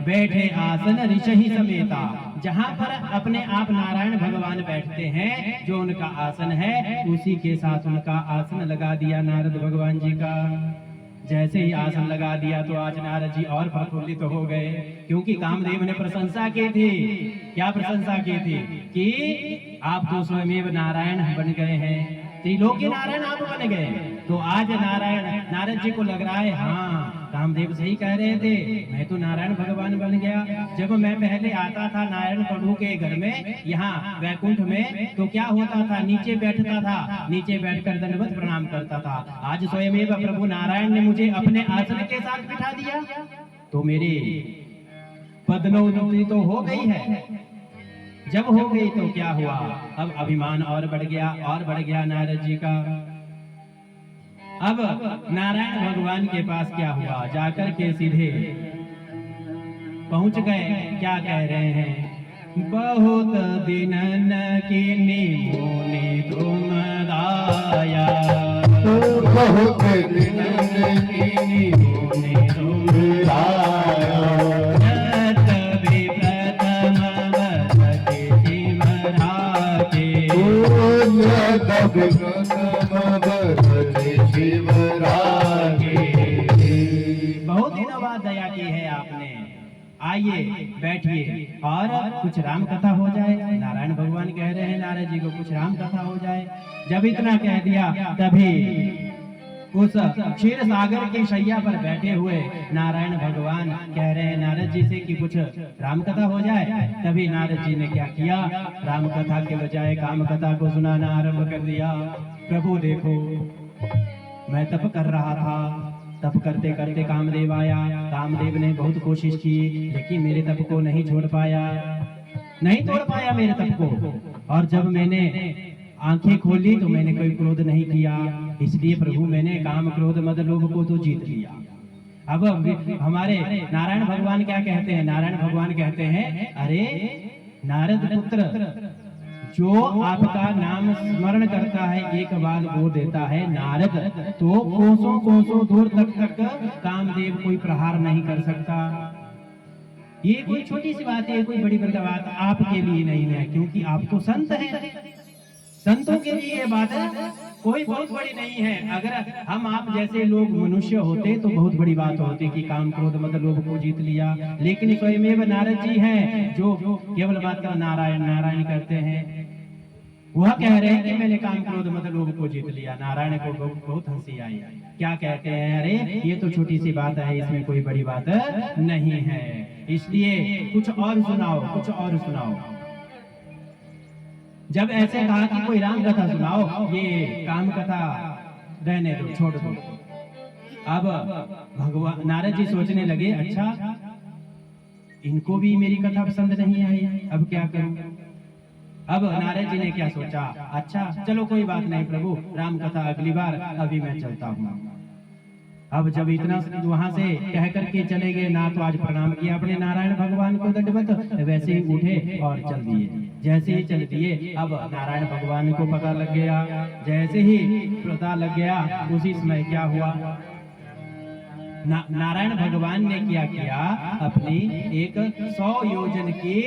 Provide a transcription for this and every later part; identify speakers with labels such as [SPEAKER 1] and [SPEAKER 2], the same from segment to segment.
[SPEAKER 1] बैठे आसन ऋषि समेता। जहाँ पर अपने आप नारायण भगवान बैठते हैं, जो उनका आसन है उसी के साथ उनका आसन लगा दिया नारद भगवान जी का। जैसे ही आसन लगा दिया तो आज नारद जी और प्रफुल्लित तो हो गए, क्योंकि कामदेव ने प्रशंसा की थी। क्या प्रशंसा की थी? कि आप तो स्वयं नारायण बन गए हैं, त्रिलोकी नारायण आप बन गए। तो आज नारद जी को लग रहा है, हाँ कामदेव सही कह रहे थे, मैं तो नारायण भगवान बन गया। जब मैं पहले आता था नारायण प्रभु के घर में, यहाँ वैकुंठ में, तो क्या होता था, नीचे बैठता था, नीचे बैठकर दंडवत प्रणाम करता था। आज स्वयं प्रभु नारायण ने मुझे अपने आसन के साथ बिठा दिया, तो मेरी पदोन्नति तो हो गई है। जब हो गई तो क्या हुआ, अब अभिमान और बढ़ गया नारद जी का। अब नारायण भगवान के पास क्या हुआ, जाकर के सीधे पहुंच गए। क्या कह रहे हैं? बहुत दिनन की मुनि तुम दाया,
[SPEAKER 2] बहुत दिनन की मुनि तुम दाया।
[SPEAKER 1] बहुत दिनों बाद दया की है आपने, आइए बैठिए और कुछ राम कथा हो जाए। नारायण भगवान कह रहे हैं नारद जी को, कुछ राम कथा हो जाए। जब इतना कह दिया, तभी उस क्षीर सागर की शैया पर बैठे हुए नारायण भगवान कह रहे हैं नारद जी से कि कुछ राम कथा हो जाए। तभी नारद जी ने क्या किया, राम कथा के बजाय काम कथा को सुनाना आरंभ कर दिया। प्रभु देखो, मैं तप कर रहा था, तप करते करते कामदेव आया। कामदेव ने बहुत कोशिश की, लेकिन मेरे तप को नहीं छोड़ पाया, नहीं तोड़ पाया मेरे तप को। और जब मैंने आंखें खोली तो मैंने कोई क्रोध नहीं किया, इसलिए प्रभु मैंने काम क्रोध मद लोभ को तो जीत लिया। अब हमारे नारायण भगवान क्या कहते हैं? नारायण भगवान कहते हैं, अरे नारद पुत्र, जो आपका नाम स्मरण करता है, एक बार वो देता है नारद, तो कोसों कोसों दूर तक कामदेव कोई प्रहार नहीं कर सकता। ये कोई छोटी सी बात है, कोई बड़ी बात आपके लिए नहीं है, क्योंकि आप तो संत हैं। संतों के लिए ये बात कोई बहुत बड़ी नहीं है। अगर हम आप जैसे लोग मनुष्य होते तो बहुत बड़ी बात होती कि काम क्रोध मद लोभ को जीत लिया। लेकिन स्वयं नारद जी हैं जो केवल मात्र नारायण नारायण करते हैं। वह कह रहे हैं कि मैंने काम क्रोध मद लोभ को जीत लिया। नारायण को बहुत हंसी आई। क्या कहते हैं? अरे ये तो छोटी सी बात है, इसमें कोई बड़ी बात नहीं है, इसलिए कुछ और सुनाओ, कुछ और सुनाओ। जब ऐसे कहा कि कोई राम कथा सुनाओ, ये काम कथा रहने दो, छोड़ दो। अब भगवान नारद जी सोचने लगे, अच्छा इनको भी मेरी कथा पसंद नहीं आई, अब क्या करूं? अब नारद जी ने क्या सोचा, अच्छा चलो कोई बात नहीं प्रभु, राम कथा अगली बार, अभी मैं चलता हूँ। अब जब इतना वहां से कह करके चले गए, ना तो आज प्रणाम किया अपने नारायण भगवान को दंडवत, वैसे ही उठे और चल दिए। जैसे ही चल दिए, अब नारायण भगवान को पता लग गया। जैसे ही पता लग गया, उसी समय क्या हुआ, नारायण भगवान ने क्या किया, अपनी एक 100 योजन की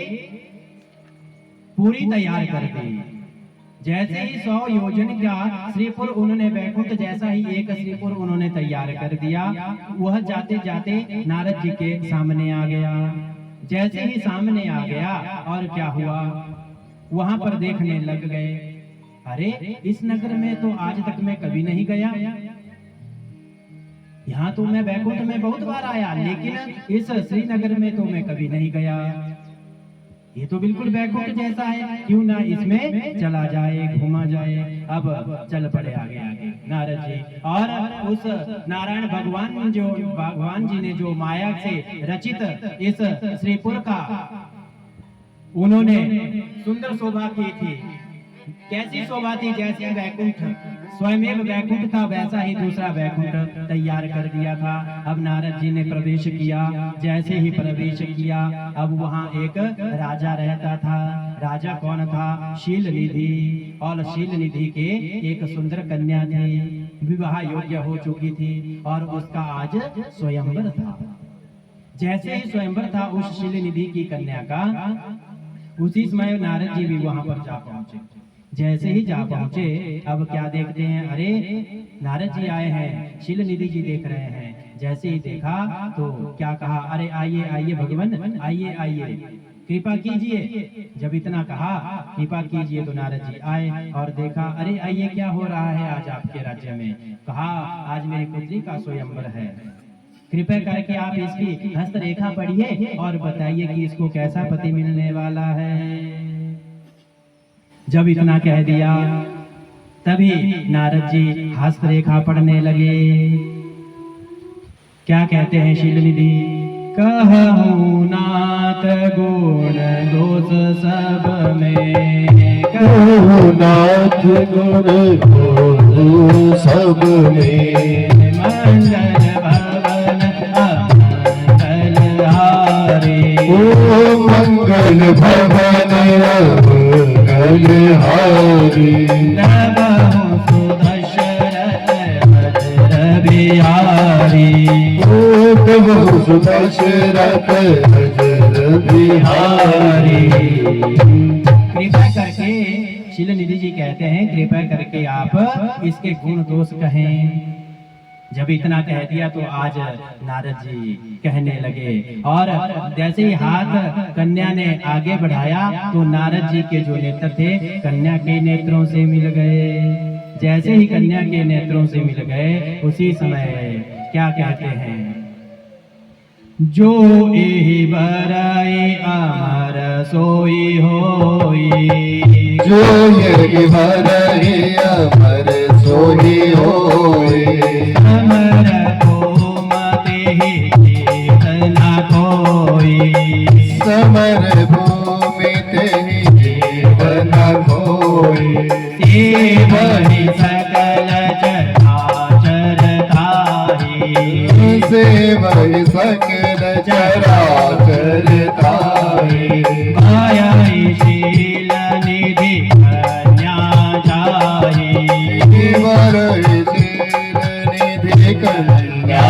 [SPEAKER 1] पूरी तैयार कर दी। जैसे ही 100 योजन का श्रीपुर उन्होंने बैकुंठ जैसा ही एक श्रीपुर उन्होंने तैयार कर दिया। वह जाते जाते नारद जी के सामने आ गया। जैसे ही सामने आ गया, और क्या हुआ, वहां पर देखने लग गए, अरे इस नगर में तो आज तक मैं कभी नहीं गया। यहाँ तो मैं बैकुंठ में बहुत बार आया, लेकिन इस श्रीनगर में तो मैं कभी नहीं गया। ये तो बिल्कुल बैकुंठ जैसा है, क्यों ना इसमें चला जाए, घूमा जाए। अब चल पड़े आगे आगे नारद जी, और उस नारायण भगवान जी ने जो माया से रचित इस श्रीपुर का उन्होंने सुंदर शोभा की थी। कैसी शोभा थी? जैसे वैकुंठ स्वयं वैकुंठ था, वैसा ही दूसरा वैकुंठ तैयार कर दिया था। अब नारद जी ने प्रवेश किया। जैसे ही प्रवेश किया, अब वहां एक राजा रहता था। राजा कौन था? शील निधि। और शील निधि के एक सुंदर कन्या थी, विवाह योग्य हो चुकी थी, और उसका आज स्वयंवर था। जैसे ही स्वयंवर था उस शिल निधि की कन्या का, उसी समय नारद जी भी वहां पर जा पहुंचे। जैसे ही जा पहुंचे, अब क्या देखते हैं, अरे नारद जी आए हैं, शिल निधि जी देख रहे हैं। जैसे ही देखा तो क्या कहा, अरे आइए आइए भगवान, आइए आइए, कृपा कीजिए। जब इतना कहा कृपा कीजिए तो नारद जी आए और देखा, अरे आइए क्या हो रहा है आज आपके राज्य में। कहा, आज मेरी पुत्री का स्वयंवर है, कृपया करके आप इसकी हस्तरेखा पढ़िए और बताइए कि इसको कैसा पति मिलने वाला है। जब इतना कह दिया तभी नारद जी हस्तरेखा पढ़ने लगे। क्या कहते हैं शिल निधि, कहूँ नाथ गुण दोष सब में,
[SPEAKER 2] कहूँ नाथ गुण दोष सब में,
[SPEAKER 1] मंगल भवन अमंगल हारे।
[SPEAKER 2] ओ मंगल भवन मंगल हारी,
[SPEAKER 1] नमः सुदशरथ भद्र बिहारी।
[SPEAKER 2] ओ प्रभु सुदशरथ भद्र बिहारी।
[SPEAKER 1] कृपया करके शिल निधि जी कहते हैं, कृपया करके आप इसके गुण दोष कहें। जब इतना कह दिया तो आज नारद जी कहने लगे, और जैसे ही हाथ कन्या ने आगे बढ़ाया तो नारद जी के जो नेत्र थे कन्या के नेत्रों से मिल गए। जैसे ही कन्या के नेत्रों से मिल गए, उसी समय क्या कहते हैं, जो एहि बराए अमर सोई होई,
[SPEAKER 2] जो ये भरहि अमर सोई होय,
[SPEAKER 1] अमर को मते चेतना कोई,
[SPEAKER 2] समर भूमि तेहि जीवन होय,
[SPEAKER 1] सेवहि सकल चराचर ताहि,
[SPEAKER 2] सेवहि सकल चराचर ताहि,
[SPEAKER 1] मायाई शील निधि कन्या जाहि,
[SPEAKER 2] वरहि शील निधि कन्या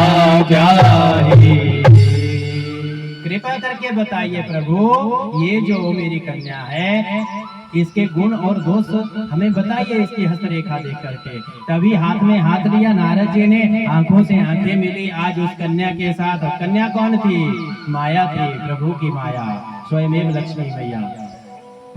[SPEAKER 1] जाहि। कृपया करके बताइए प्रभु, ये जो मेरी कन्या है इसके गुण और दोष हमें बताइए इसकी हस्तरेखा देख करके। तभी हाथ में हाथ लिया नारद जी ने, आंखों से आंखें मिली आज उस कन्या के साथ। कन्या कौन थी? माया थी, प्रभु की माया, स्वयं लक्ष्मी मैया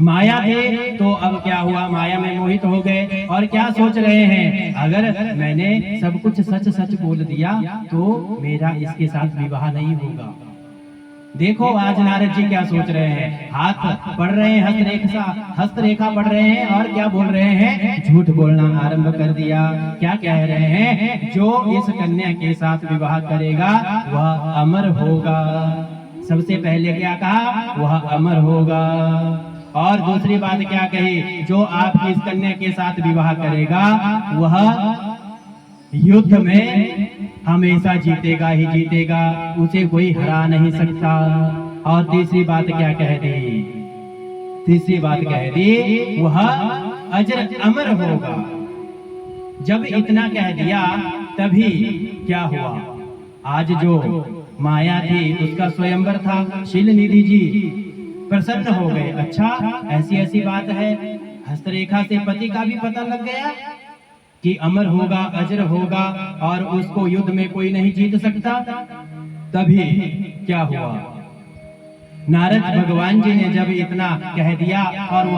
[SPEAKER 1] माया थे। तो अब क्या हुआ, माया में मोहित हो गए और क्या सोच रहे हैं, अगर मैंने सब कुछ सच सच बोल दिया तो मेरा इसके साथ विवाह नहीं होगा। देखो आज नारद जी क्या सोच रहे हैं, हाथ पढ़ रहे हैं, हस्तरेखा पढ़ रहे हैं और क्या बोल रहे हैं, झूठ बोलना आरंभ कर दिया। क्या कह रहे हैं, जो इस कन्या के साथ विवाह करेगा वह अमर होगा। सबसे पहले क्या कहा, वह अमर होगा। और दूसरी बात क्या कही, जो आपकी इस कन्या के साथ विवाह करेगा वह युद्ध में हमेशा जीतेगा ही जीतेगा, उसे कोई हरा नहीं सकता। और तीसरी बात क्या कह दी, तीसरी बात कह दी, वह अजर अमर होगा। जब इतना कह दिया तभी क्या हुआ, आज जो माया थी उसका स्वयंवर था, शिल निधि जी प्रसन्न हो गए। अच्छा ऐसी ऐसी बात है, हस्तरेखा से पति का भी पता लग गया कि अमर होगा, अजर होगा और उसको युद्ध में कोई नहीं जीत सकता। तभी क्या हुआ, नारद भगवान जी ने जब इतना कह दिया और